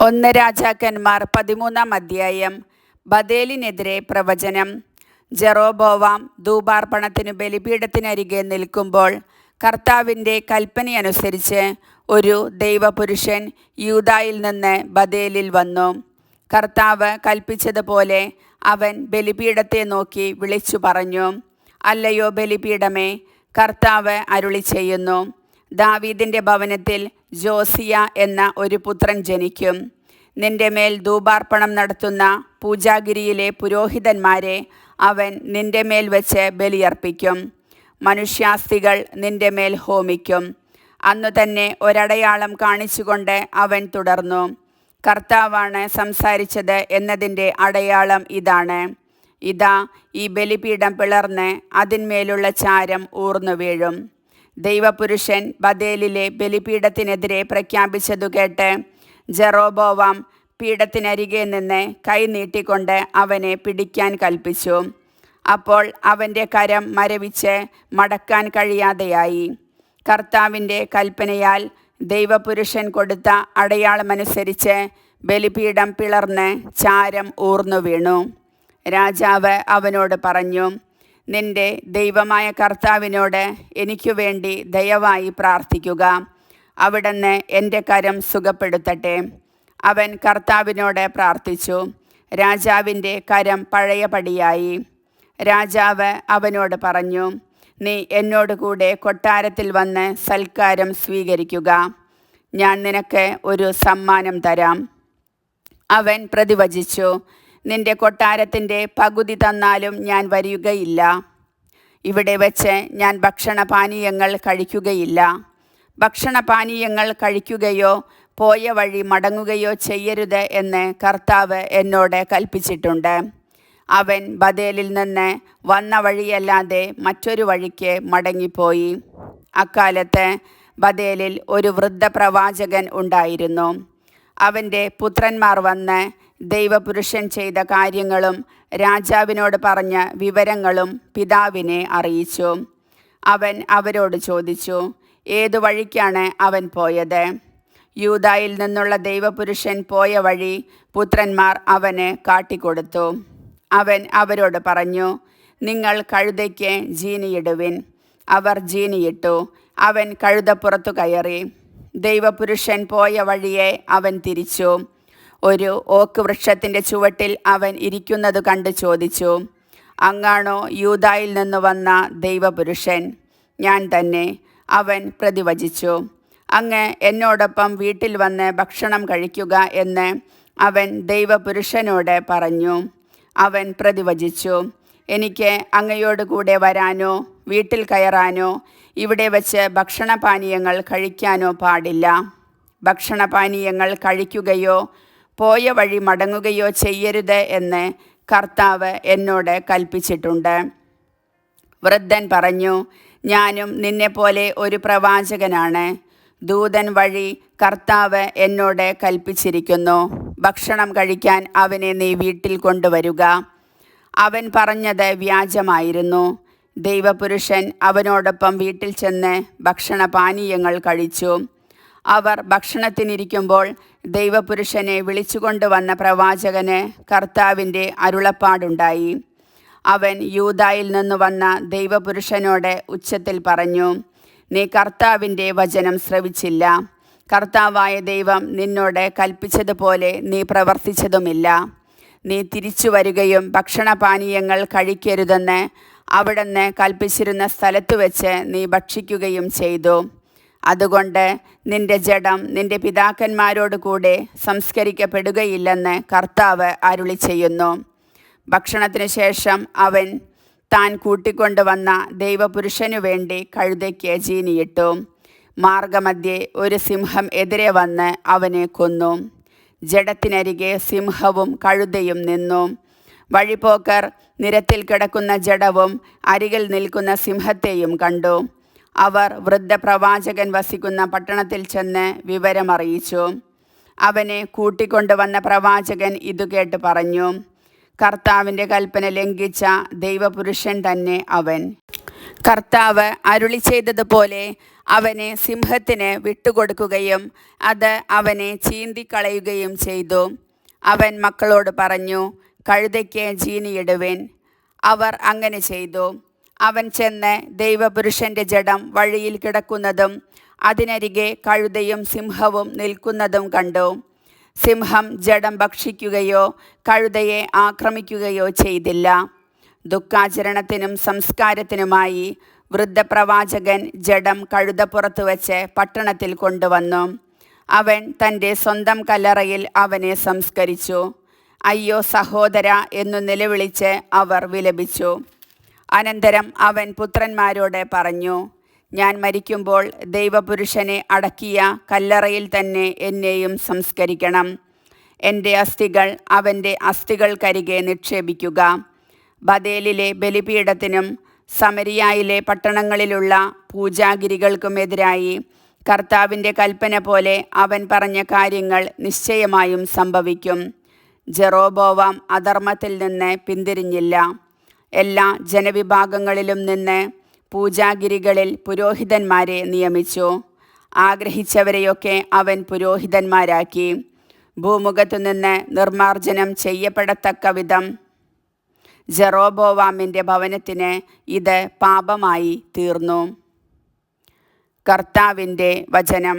ഒന്ന് രാജാക്കന്മാർ 13-ാം അധ്യായം. ബഥേലിനെതിരെ പ്രവചനം. ജെറോബോവാം ധൂപാർപ്പണത്തിനു ബലിപീഠത്തിനരികെ നിൽക്കുമ്പോൾ കർത്താവിൻ്റെ കൽപ്പനയനുസരിച്ച് ഒരു ദൈവപുരുഷൻ യൂദായിൽ നിന്ന് ബഥേലിൽ വന്നു. കർത്താവ് കൽപ്പിച്ചതുപോലെ അവൻ ബലിപീഠത്തെ നോക്കി വിളിച്ചു പറഞ്ഞു, അല്ലയോ ബലിപീഠമേ, കർത്താവ് അരുളി ചെയ്യുന്നു, ദാവീദിൻ്റെ ഭവനത്തിൽ ജോസിയ എന്ന ഒരു പുത്രൻ ജനിക്കും. നിന്റെ മേൽ ധൂപാർപ്പണം നടത്തുന്ന പൂജാഗിരിയിലെ പുരോഹിതന്മാരെ അവൻ നിന്റെ മേൽ വെച്ച് ബലിയർപ്പിക്കും. മനുഷ്യാസ്ഥികൾ നിന്റെ മേൽ ഹോമിക്കും. അന്നു തന്നെ ഒരടയാളം കാണിച്ചുകൊണ്ട് അവൻ തുടർന്നു, കർത്താവാണ് സംസാരിച്ചത് എന്നതിൻ്റെ അടയാളം ഇതാണ്. ഇതാ, ഈ ബലിപീഠം പിളർന്ന് അതിന്മേലുള്ള ചാരം ഊർന്നു വീഴും. ദൈവപുരുഷൻ ബഥേലിലെ ബലിപീഠത്തിനെതിരെ പ്രഖ്യാപിച്ചതു കേട്ട് ജെറോബോവാം പീഠത്തിനരികെ നിന്ന് കൈ നീട്ടിക്കൊണ്ട് അവനെ പിടിക്കാൻ കൽപ്പിച്ചു. അപ്പോൾ അവൻ്റെ കരം മരവിച്ച് മടക്കാൻ കഴിയാതെയായി. കർത്താവിൻ്റെ കൽപ്പനയാൽ ദൈവപുരുഷൻ കൊടുത്ത അടയാളമനുസരിച്ച് ബലിപീഠം പിളർന്ന് ചാരം ഊർന്നു വീണു. രാജാവ് അവനോട് പറഞ്ഞു, നിന്റെ ദൈവമായ കർത്താവിനോട് എനിക്കു വേണ്ടി ദയവായി പ്രാർത്ഥിക്കുക. അവിടുന്ന് എൻ്റെ കരം സുഖപ്പെടുത്തട്ടെ. അവൻ കർത്താവിനോട് പ്രാർത്ഥിച്ചു. രാജാവിൻ്റെ കരം പഴയപടിയായി. രാജാവ് അവനോട് പറഞ്ഞു, നീ എന്നോട് കൂടെ കൊട്ടാരത്തിൽ വന്ന് സൽക്കാരം സ്വീകരിക്കുക. ഞാൻ നിനക്ക് ഒരു സമ്മാനം തരാം. അവൻ പ്രതിവചിച്ചു, നിന്റെ കൊട്ടാരത്തിൻ്റെ പകുതി തന്നാലും ഞാൻ വരികയില്ല. ഇവിടെ വെച്ച് ഞാൻ ഭക്ഷണപാനീയങ്ങൾ കഴിക്കുകയില്ല. ഭക്ഷണപാനീയങ്ങൾ കഴിക്കുകയോ പോയ വഴി മടങ്ങുകയോ ചെയ്യരുത് എന്ന് കർത്താവ് എന്നോട് കൽപ്പിച്ചിട്ടുണ്ട്. അവൻ ബഥേലിൽ നിന്ന് വന്ന വഴിയല്ലാതെ മറ്റൊരു വഴിക്ക് മടങ്ങിപ്പോയി. അക്കാലത്ത് ബഥേലിൽ ഒരു വൃദ്ധപ്രവാചകൻ ഉണ്ടായിരുന്നു. അവൻ്റെ പുത്രന്മാർ വന്ന് ദൈവപുരുഷൻ ചെയ്ത കാര്യങ്ങളും രാജാവിനോട് പറഞ്ഞ വിവരങ്ങളും പിതാവിനെ അറിയിച്ചു. അവൻ അവരോട് ചോദിച്ചു, ഏതു വഴിക്കാണ് അവൻ പോയത്? യൂദായിൽ നിന്നുള്ള ദൈവപുരുഷൻ പോയ വഴി പുത്രന്മാർ അവന് കാട്ടിക്കൊടുത്തു. അവൻ അവരോട് പറഞ്ഞു, നിങ്ങൾ കഴുതയ്ക്ക് ജീനിയിടുവിൻ. അവർ ജീനിയിട്ടു. അവൻ കഴുതപ്പുറത്തു കയറി. ദൈവപുരുഷൻ പോയ വഴിയെ അവൻ തിരിച്ചു. ഒരു ഓക്ക് വൃക്ഷത്തിൻ്റെ ചുവട്ടിൽ അവൻ ഇരിക്കുന്നത് കണ്ട് ചോദിച്ചു, അങ്ങാണോ യൂദായിൽ നിന്ന് വന്ന ദൈവപുരുഷൻ? ഞാൻ തന്നെ. അവൻ പ്രതിവചിച്ചു, അങ്ങ് എന്നോടൊപ്പം വീട്ടിൽ വന്ന് ഭക്ഷണം കഴിക്കുക എന്ന് അവൻ ദൈവപുരുഷനോട് പറഞ്ഞു. അവൻ പ്രതിവചിച്ചു, എനിക്ക് അങ്ങയോട് കൂടെ വരാനോ വീട്ടിൽ കയറാനോ ഇവിടെ വച്ച് ഭക്ഷണപാനീയങ്ങൾ കഴിക്കാനോ പാടില്ല. ഭക്ഷണപാനീയങ്ങൾ കഴിക്കുകയോ പോയ വഴി മടങ്ങുകയോ ചെയ്യരുത് എന്ന് കർത്താവ് എന്നോട് കൽപ്പിച്ചിട്ടുണ്ട്. വൃദ്ധൻ പറഞ്ഞു, ഞാനും നിന്നെപ്പോലെ ഒരു പ്രവാചകനാണ്. ദൂതൻ വഴി കർത്താവ് എന്നോട് കൽപ്പിച്ചിരിക്കുന്നു, ഭക്ഷണം കഴിക്കാൻ അവനെ നീ വീട്ടിൽ കൊണ്ടുവരുക. അവൻ പറഞ്ഞത് വ്യാജമായിരുന്നു. ദൈവപുരുഷൻ അവനോടൊപ്പം വീട്ടിൽ ചെന്ന് ഭക്ഷണപാനീയങ്ങൾ കഴിച്ചു. അവർ ഭക്ഷണത്തിനിരിക്കുമ്പോൾ ദൈവപുരുഷനെ വിളിച്ചുകൊണ്ടുവന്ന പ്രവാചകന് കർത്താവിൻ്റെ അരുളപ്പാടുണ്ടായി. അവൻ യൂദായിൽ നിന്ന് വന്ന ദൈവപുരുഷനോട് ഉച്ചത്തിൽ പറഞ്ഞു, നീ കർത്താവിൻ്റെ വചനം ശ്രവിച്ചില്ല. കർത്താവായ ദൈവം നിന്നോട് കൽപ്പിച്ചതുപോലെ നീ പ്രവർത്തിച്ചതുമില്ല. നീ തിരിച്ചു വരികയും ഭക്ഷണപാനീയങ്ങൾ കഴിക്കരുതെന്ന് അവിടുന്ന് കൽപ്പിച്ചിരുന്ന സ്ഥലത്ത് വെച്ച് നീ ഭക്ഷിക്കുകയും ചെയ്തു. അതുകൊണ്ട് നിന്റെ ജഡം നിന്റെ പിതാക്കന്മാരോട് കൂടെ സംസ്കരിക്കപ്പെടുകയില്ലെന്ന് കർത്താവ് അരുളി ചെയ്യുന്നു. ഭക്ഷണത്തിനു ശേഷം അവൻ താൻ കൂട്ടിക്കൊണ്ടുവന്ന ദൈവപുരുഷനു വേണ്ടി കഴുതയ്ക്ക് ജീനിയിട്ടു. മാർഗമധ്യേ ഒരു സിംഹം എതിരെ വന്ന് അവനെ കൊന്നു. ജഡത്തിനരികെ സിംഹവും കഴുതയും നിന്നു. വഴിപോക്കർ നിരത്തിൽ കിടക്കുന്ന ജഡവും അരികിൽ നിൽക്കുന്ന സിംഹത്തെയും കണ്ടു. അവർ വൃദ്ധപ്രവാചകൻ വസിക്കുന്ന പട്ടണത്തിൽ ചെന്ന് വിവരമറിയിച്ചു. അവനെ കൂട്ടിക്കൊണ്ടുവന്ന പ്രവാചകൻ ഇതുകേട്ട് പറഞ്ഞു, കർത്താവിൻ്റെ കൽപ്പന ലംഘിച്ച ദൈവപുരുഷൻ തന്നെ അവൻ. കർത്താവ് അരുളി ചെയ്തതുപോലെ അവനെ സിംഹത്തിന് വിട്ടുകൊടുക്കുകയും അത് അവനെ ചീന്തിക്കളയുകയും ചെയ്തു. അവൻ മക്കളോട് പറഞ്ഞു, കഴുതയ്ക്ക് ജീനിയിടുവിൻ. അവർ അങ്ങനെ ചെയ്തു. അവൻ ചെന്ന് ദൈവപുരുഷന്റെ ജഡം വഴിയിൽ കിടക്കുന്നതും അതിനരികെ കഴുതയും സിംഹവും നിൽക്കുന്നതും കണ്ടു. സിംഹം ജഡം ഭക്ഷിക്കുകയോ കഴുതയെ ആക്രമിക്കുകയോ ചെയ്തില്ല. ദുഃഖാചരണത്തിനും സംസ്കാരത്തിനുമായി വൃദ്ധപ്രവാചകൻ ജഡം കഴുതപ്പുറത്ത് വെച്ച് പട്ടണത്തിൽ കൊണ്ടുവന്നു. അവൻ തൻ്റെ സ്വന്തം കല്ലറയിൽ അവനെ സംസ്കരിച്ചു. അയ്യോ സഹോദര എന്നു നിലവിളിച്ച് അവർ വിലപിച്ചു. അനന്തരം അവൻ പുത്രന്മാരോട് പറഞ്ഞു, ഞാൻ മരിക്കുമ്പോൾ ദൈവപുരുഷനെ അടക്കിയ കല്ലറയിൽ തന്നെ എന്നെയും സംസ്കരിക്കണം. എൻ്റെ അസ്ഥികൾ അവൻ്റെ അസ്ഥികൾക്കരികെ നിക്ഷേപിക്കുക. ബഥേലിലെ ബലിപീഠത്തിനും സമരിയായിലെ പട്ടണങ്ങളിലുള്ള പൂജാഗിരികൾക്കുമെതിരായി കർത്താവിൻ്റെ കൽപ്പന പോലെ അവൻ പറഞ്ഞ കാര്യങ്ങൾ നിശ്ചയമായും സംഭവിക്കും. ജെറോബോവാം അധർമ്മത്തിൽ നിന്ന് പിന്തിരിഞ്ഞില്ല. എല്ലാ ജനവിഭാഗങ്ങളിലും നിന്ന് പൂജാഗിരികളിൽ പുരോഹിതന്മാരെ നിയമിച്ചു. ആഗ്രഹിച്ചവരെയൊക്കെ അവൻ പുരോഹിതന്മാരാക്കി. ഭൂമുഖത്തു നിന്ന് നിർമ്മാർജ്ജനം ചെയ്യപ്പെടത്തക്ക വിധം ജെറോബോവാമിൻ്റെ ഭവനത്തിന് ഇത് പാപമായി തീർന്നു. കർത്താവിൻ്റെ വചനം.